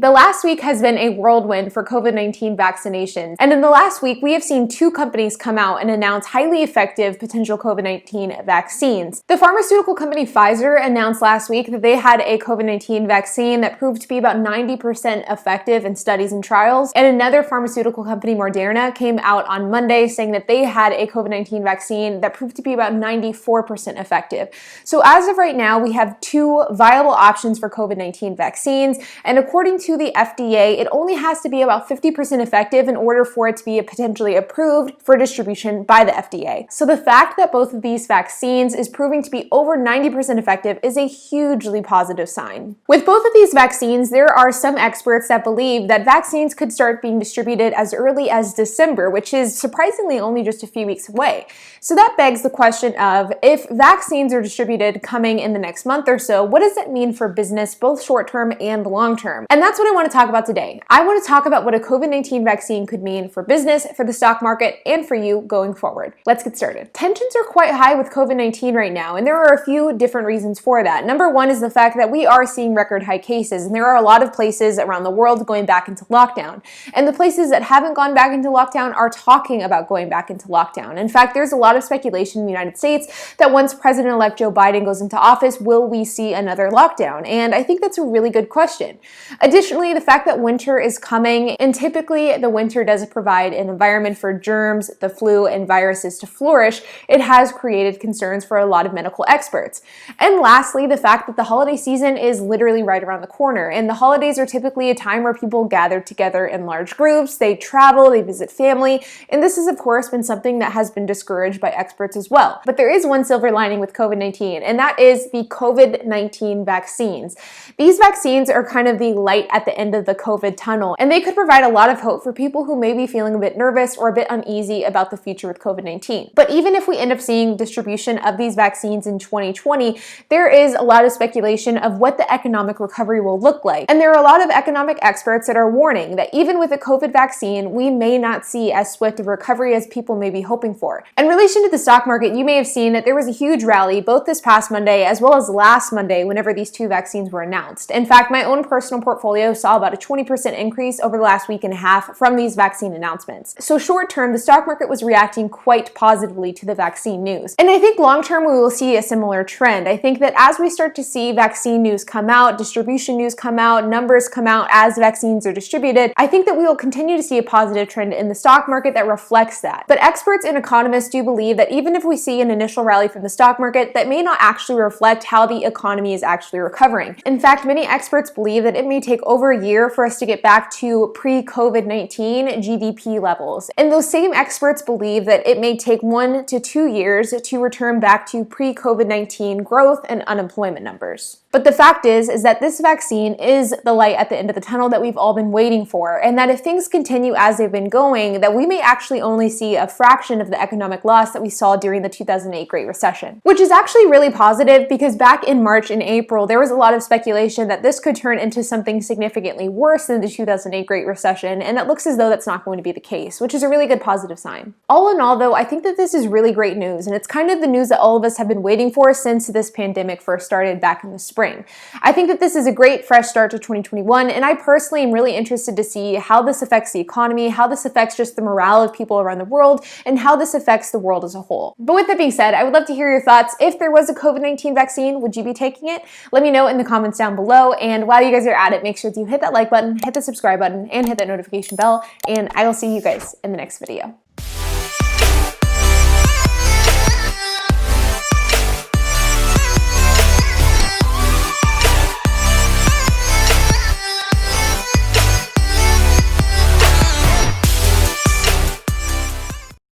The last week has been a whirlwind for COVID-19 vaccinations, and in the last week, we have seen two companies come out and announce highly effective potential COVID-19 vaccines. The pharmaceutical company Pfizer announced last week that they had a COVID-19 vaccine that proved to be about 90% effective in studies and trials, and another pharmaceutical company, Moderna, came out on Monday saying that they had a COVID-19 vaccine that proved to be about 94% effective. So as of right now, we have two viable options for COVID-19 vaccines, and according to the FDA, it only has to be about 50% effective in order for it to be potentially approved for distribution by the FDA. So the fact that both of these vaccines is proving to be over 90% effective is a hugely positive sign. With both of these vaccines, there are some experts that believe that vaccines could start being distributed as early as December, which is surprisingly only just a few weeks away. So that begs the question of, if vaccines are distributed coming in the next month or so, what does that mean for business, both short-term and long-term? And that's what I want to talk about today. I want to talk about what a COVID-19 vaccine could mean for business, for the stock market, and for you going forward. Let's get started. Tensions are quite high with COVID-19 right now, and there are a few different reasons for that. Number one is the fact that we are seeing record high cases, and there are a lot of places around the world going back into lockdown. And the places that haven't gone back into lockdown are talking about going back into lockdown. In fact, there's a lot of speculation in the United States that once President-elect Joe Biden goes into office, will we see another lockdown? And I think that's a really good question. Additionally, the fact that winter is coming, and typically the winter does provide an environment for germs, the flu, and viruses to flourish, it has created concerns for a lot of medical experts. And lastly, the fact that the holiday season is literally right around the corner, and the holidays are typically a time where people gather together in large groups, they travel, they visit family, and this has of course been something that has been discouraged by experts as well. But there is one silver lining with COVID-19, and that is the COVID-19 vaccines. These vaccines are kind of the light at the end of the COVID tunnel, and they could provide a lot of hope for people who may be feeling a bit nervous or a bit uneasy about the future with COVID-19. But even if we end up seeing distribution of these vaccines in 2020, there is a lot of speculation of what the economic recovery will look like. And there are a lot of economic experts that are warning that even with a COVID vaccine, we may not see as swift of a recovery as people may be hoping for. In relation to the stock market, you may have seen that there was a huge rally both this past Monday as well as last Monday whenever these two vaccines were announced. In fact, my own personal portfolio saw about a 20% increase over the last week and a half from these vaccine announcements. So short term, the stock market was reacting quite positively to the vaccine news. And I think long term, we will see a similar trend. I think that as we start to see vaccine news come out, distribution news come out, numbers come out as vaccines are distributed, I think that we will continue to see a positive trend in the stock market that reflects that. But experts and economists do believe that even if we see an initial rally from the stock market, that may not actually reflect how the economy is actually recovering. In fact, many experts believe that it may take over a year for us to get back to pre-COVID-19 GDP levels. And those same experts believe that it may take 1 to 2 years to return back to pre-COVID-19 growth and unemployment numbers. But the fact is that this vaccine is the light at the end of the tunnel that we've all been waiting for, and that if things continue as they've been going, that we may actually only see a fraction of the economic loss that we saw during the 2008 Great Recession. Which is actually really positive, because back in March and April, there was a lot of speculation that this could turn into something significantly worse than the 2008 Great Recession, and it looks as though that's not going to be the case, which is a really good positive sign. All in all though, I think that this is really great news, and it's kind of the news that all of us have been waiting for since this pandemic first started back in the spring. I think that this is a great fresh start to 2021, and I personally am really interested to see how this affects the economy, how this affects just the morale of people around the world, and how this affects the world as a whole. But with that being said, I would love to hear your thoughts. If there was a COVID-19 vaccine, would you be taking it? Let me know in the comments down below, and while you guys are at it, make sure to hit that like button, hit the subscribe button, and hit that notification bell, and I will see you guys in the next video.